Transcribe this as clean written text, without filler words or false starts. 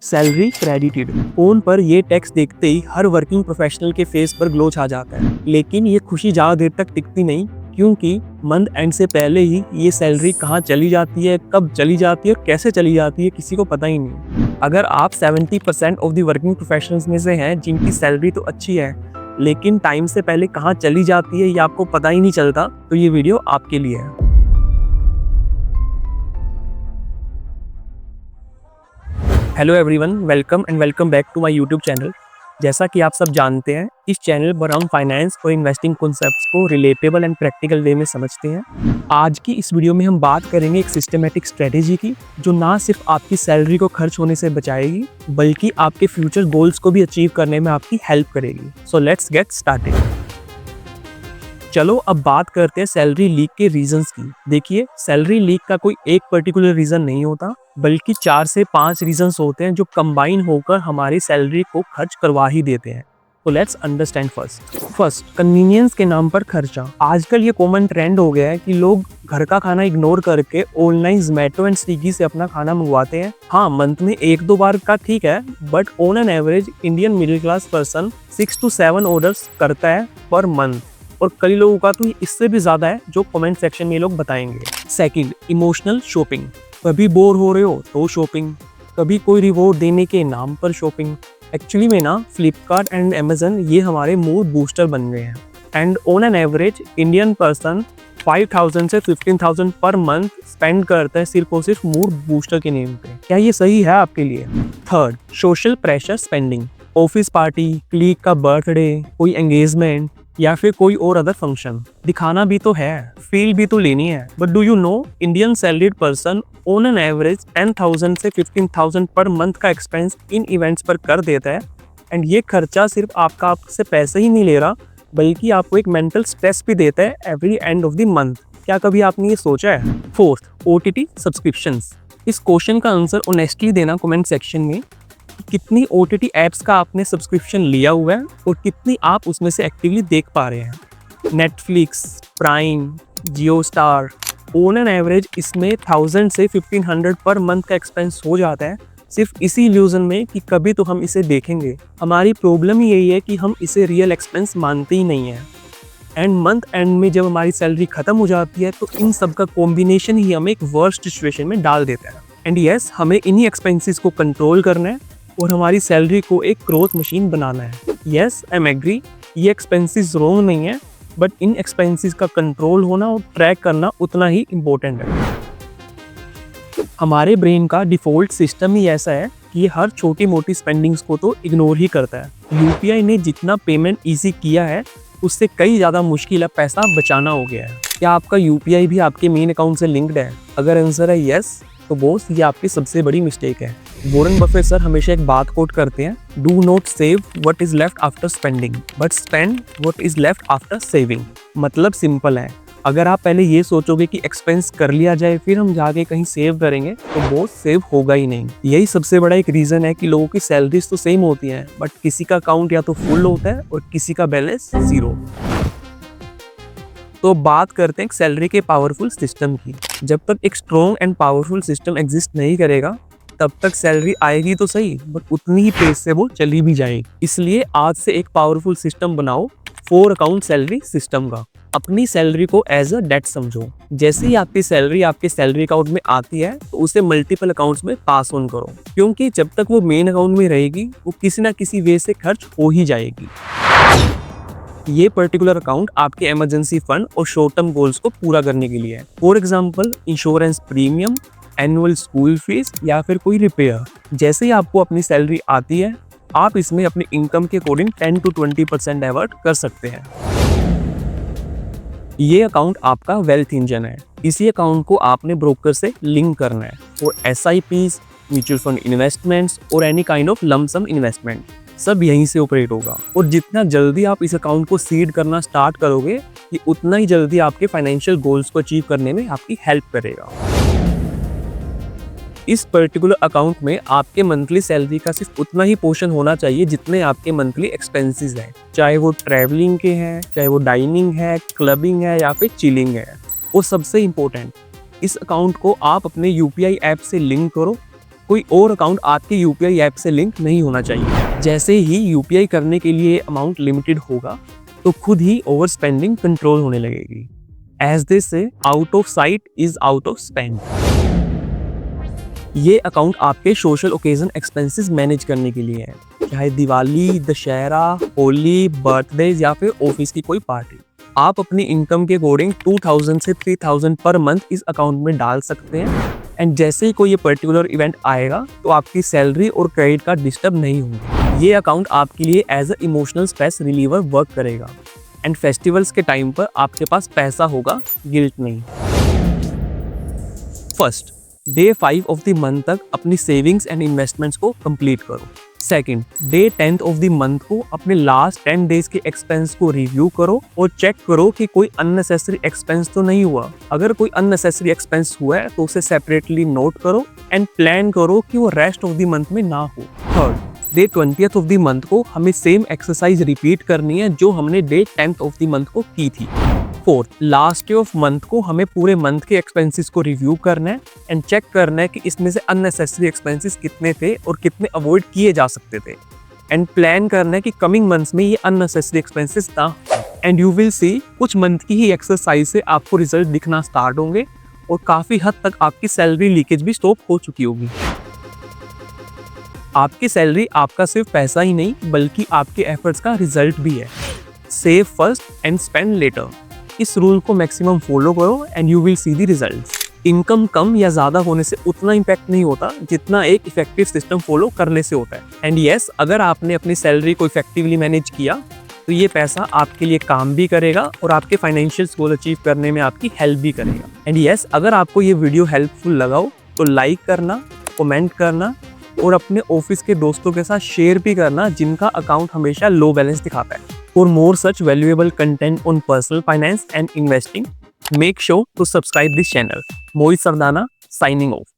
Salary credited. Phone पर ये text देखते ही हर वर्किंग प्रोफेशनल के फेस पर ग्लो छा जाता है, लेकिन ये खुशी ज़्यादा देर तक टिकती नहीं, क्योंकि मंथ एंड से पहले ही ये सैलरी कहाँ चली जाती है, कब चली जाती है और कैसे चली जाती है, किसी को पता ही नहीं। अगर आप 70% ऑफ द वर्किंग प्रोफेशनल्स में से हैं जिनकी सैलरी तो अच्छी है, लेकिन टाइम से पहले कहाँ चली जाती है ये आपको पता ही नहीं चलता, तो ये वीडियो आपके लिए है। Hello everyone, welcome back to my YouTube channel. जैसा कि आप सब जानते हैं, इस चैनल पर हम फाइनेंस और इन्वेस्टिंग कॉन्सेप्ट्स को रिलेटेबल एंड प्रैक्टिकल वे में समझते हैं। आज की इस वीडियो में हम बात करेंगे एक सिस्टमेटिक स्ट्रेटेजी की, जो ना सिर्फ आपकी सैलरी को खर्च होने से बचाएगी, बल्कि आपके फ्यूचर गोल्स को भी अचीव करने में आपकी हेल्प करेगी। So let's get started. चलो अब बात करते हैं सैलरी लीक के रीजंस की। देखिए, सैलरी लीक का कोई एक पर्टिकुलर रीजन नहीं होता, बल्कि 4 से 5 रीजंस होते हैं जो कंबाइन होकर हमारी सैलरी को खर्च करवा ही देते हैं। तो लेट्स अंडरस्टैंड फर्स्ट कन्वीनियंस के नाम पर खर्चा। आजकल ये कॉमन ट्रेंड हो गया है कि लोग घर का खाना इग्नोर करके ऑनलाइन ज़ोमैटो एंड स्विगी से अपना खाना मंगवाते हैं। हाँ, मंथ में 1-2 बार का ठीक है, but on an average Indian middle class person 6 to 7 orders करता है पर मंथ, और कई लोगों का तो इससे भी ज़्यादा है, जो कमेंट सेक्शन में लोग बताएंगे। Second, emotional shopping. कभी बोर हो रहे हो तो शॉपिंग, कभी कोई रिवॉर्ड देने के नाम पर शॉपिंग। एक्चुअली में ना फ्लिपकार्ट एंड अमेजन ये हमारे मूड बूस्टर बन गए हैं। And on an average Indian person 5,000 से 15,000 पर मंथ स्पेंड करता है सिर्फ और सिर्फ मूड बूस्टर के नेम पे। क्या ये सही है आपके लिए? Third, social pressure spending. Office party, colleague का बर्थडे, कोई एंगेजमेंट या फिर कोई और अदर फंक्शन। दिखाना भी तो है, फील भी तो लेनी है। But do you know, Indian salaried person on an average 10,000 से 15,000 पर मंथ का एक्सपेंस इन इवेंट्स पर कर देता है। एंड ये खर्चा सिर्फ आपसे पैसे ही नहीं ले रहा, बल्कि आपको एक मेंटल स्ट्रेस भी देता है every end of the month. क्या कभी आपने ये सोचा है? Fourth, OTT subscriptions. इस क्वेश्चन का आंसर ऑनेस्टली देना कमेंट सेक्शन में। कितनी OTT ऐप्स का आपने सब्सक्रिप्शन लिया हुआ है और कितनी आप उसमें से एक्टिवली देख पा रहे हैं। Netflix, prime, Jio star, on an average इसमें 1000 से 1500 पर मंथ का एक्सपेंस हो जाता है, सिर्फ इसी इल्यूजन में कि कभी तो हम इसे देखेंगे। हमारी प्रॉब्लम ही यही है कि हम इसे रियल एक्सपेंस मानते ही नहीं है। एंड मंथ एंड में जब हमारी सैलरी खत्म हो जाती है, तो इन सब का कॉम्बिनेशन ही हमें एक वर्स्ट सिचुएशन में डाल देता है। एंड यस, हमें इन्हीं एक्सपेंसेस को कंट्रोल करना है और हमारी सैलरी को एक ग्रोथ मशीन बनाना है। यस, आई एम एग्री, ये एक्सपेंसेस रॉन्ग नहीं है, बट इन एक्सपेंसेस का कंट्रोल होना और ट्रैक करना उतना ही इम्पोर्टेंट है। हमारे ब्रेन का डिफ़ॉल्ट सिस्टम ही ऐसा है कि ये हर छोटी मोटी स्पेंडिंग्स को तो इग्नोर ही करता है। UPI ने जितना पेमेंट ईजी किया है, उससे कई ज़्यादा मुश्किल है पैसा बचाना हो गया है। क्या आपका UPI भी आपके मेन अकाउंट से लिंक्ड है? अगर आंसर है यस, तो बॉस ये आपकी सबसे बड़ी मिस्टेक है। वॉरेन बफेट सर हमेशा एक बात कोट करते हैं, do not save what is left after spending, but spend what is left after saving. मतलब सिंपल है, अगर आप पहले ये सोचोगे कि एक्सपेंस कर लिया जाए फिर हम जाके कहीं सेव करेंगे, तो बॉस सेव होगा ही नहीं। यही सबसे बड़ा एक रीजन है कि लोगों की सैलरीज तो सेम होती हैं, बट किसी का अकाउंट या तो फुल होता है और किसी का बैलेंस 0। तो बात करते हैं सैलरी के पावरफुल सिस्टम की। जब तक एक strong and powerful system exist नहीं करेगा, तब तक सैलरी आएगी तो सही, बट उतनी ही पेस से वो चली भी जाएगी। इसलिए आज से एक पावरफुल सिस्टम बनाओ, 4 अकाउंट सैलरी सिस्टम का। अपनी सैलरी को एज अ डेट समझो। जैसे ही आपकी सैलरी आपके सैलरी अकाउंट में आती है, तो उसे मल्टीपल अकाउंट्स में पास ऑन करो, क्योंकि जब तक वो मेन अकाउंट में रहेगी, वो किसी ना किसी वे से खर्च हो ही जाएगी। ये पर्टिकुलर अकाउंट आपके इमरजेंसी फंड और शॉर्ट टर्म गोल्स को पूरा करने के लिए है। For example, insurance premium, annual school fees या फिर कोई रिपेयर। जैसे ही आपको अपनी सैलरी आती है, आप इसमें अपनी इनकम के अकॉर्डिंग 10 to 20% डाइवर्ट कर सकते हैं। ये अकाउंट आपका वेल्थ इंजन है। इसी अकाउंट को आपने ब्रोकर से लिंक करना है और SIPs, म्यूचुअल फंड इन्वेस्टमेंट्स और any kind of lump sum investment सब यहीं से ऑपरेट होगा। और जितना जल्दी आप इस अकाउंट को सीड करना स्टार्ट करोगे, ये उतना ही जल्दी आपके फाइनेंशियल गोल्स को अचीव करने में आपकी हेल्प करेगा। इस पर्टिकुलर अकाउंट में आपके मंथली सैलरी का सिर्फ उतना ही पोर्शन होना चाहिए जितने आपके मंथली एक्सपेंसेस हैं, चाहे वो ट्रैवलिंग के हैं, चाहे वो डाइनिंग है, क्लबिंग है या फिर चिलिंग है। और सबसे इम्पोर्टेंट, इस अकाउंट को आप अपने UPI ऐप से लिंक करो कोई और अकाउंट आपके यूपीआई ऐप से लिंक नहीं होना चाहिए। जैसे ही यूपीआई करने के लिए अमाउंट लिमिटेड होगा तो खुद ही ओवर स्पेंडिंग कंट्रोल होने लगेगी। एज दे से out of site is out of spend. ये अकाउंट आपके सोशल ओकेजन एक्सपेंसेस मैनेज करने के लिए है, चाहे दिवाली, दशहरा, होली, बर्थडे या फिर ऑफिस की कोई पार्टी। आप अपनी इनकम के अकॉर्डिंग 2000 से 3000 पर मंथ इस अकाउंट में डाल सकते हैं एंड जैसे ही कोई ये पर्टिकुलर इवेंट आएगा तो आपकी सैलरी और क्रेडिट कार्ड डिस्टर्ब नहीं होंगे। ये अकाउंट आपके लिए as a emotional stress reliever work करेगा एंड फेस्टिवल्स के टाइम पर आपके पास पैसा होगा, गिल्ट नहीं। First, day 5 of the month तक अपनी सेविंग्स एंड इन्वेस्टमेंट्स को कंप्लीट करो। Second, day 10th of the month को अपने लास्ट 10 डेज के एक्सपेंस को रिव्यू करो और चेक करो कि कोई अननेसेसरी एक्सपेंस तो नहीं हुआ। अगर कोई अननेसेसरी एक्सपेंस हुआ है तो उसे सेपरेटली नोट करो एंड प्लान करो कि वो रेस्ट ऑफ द मंथ में ना हो। Third, day 20th of the month को हमें सेम एक्सरसाइज रिपीट करनी है जो हमने day 10th of the month को की थी। Fourth, last day of month को हमें पूरे मंथ के एक्सपेंसेस को रिव्यू करना है एंड चेक करना है कि इसमें से अननेसेसरी एक्सपेंसेस कितने थे और कितने अवॉइड किए जा सकते थे एंड प्लान करना है कि कमिंग मंथ्स में ये अननेसेसरी एक्सपेंसेस ना हो। एंड यू विल सी कुछ मंथ की ही एक्सरसाइज से आपको रिजल्ट दिखना स्टार्ट होंगे और काफी हद तक आपकी सैलरी लीकेज भी स्टॉप हो चुकी होगी। आपकी सैलरी आपका सिर्फ पैसा ही नहीं बल्कि आपके एफर्ट्स का रिजल्ट भी है। Save first and spend later, इस रूल को मैक्सिमम फॉलो करो and you will see the results. Income कम या ज्यादा होने से उतना इम्पैक्ट नहीं होता जितना एक इफेक्टिव सिस्टम फॉलो करने से होता है। एंड यस, अगर आपने अपनी सैलरी को इफेक्टिवली मैनेज किया तो ये पैसा आपके लिए काम भी करेगा और आपके फाइनेंशियल गोल अचीव करने में आपकी हेल्प भी करेगा। एंड यस, अगर आपको ये वीडियो हेल्पफुल लगा हो तो लाइक करना, कमेंट करना और अपने ऑफिस के दोस्तों के साथ शेयर भी करना जिनका अकाउंट हमेशा लो बैलेंस दिखाता है। For more such valuable content on personal finance and investing, make sure to subscribe this channel. Mohit Sardana signing off.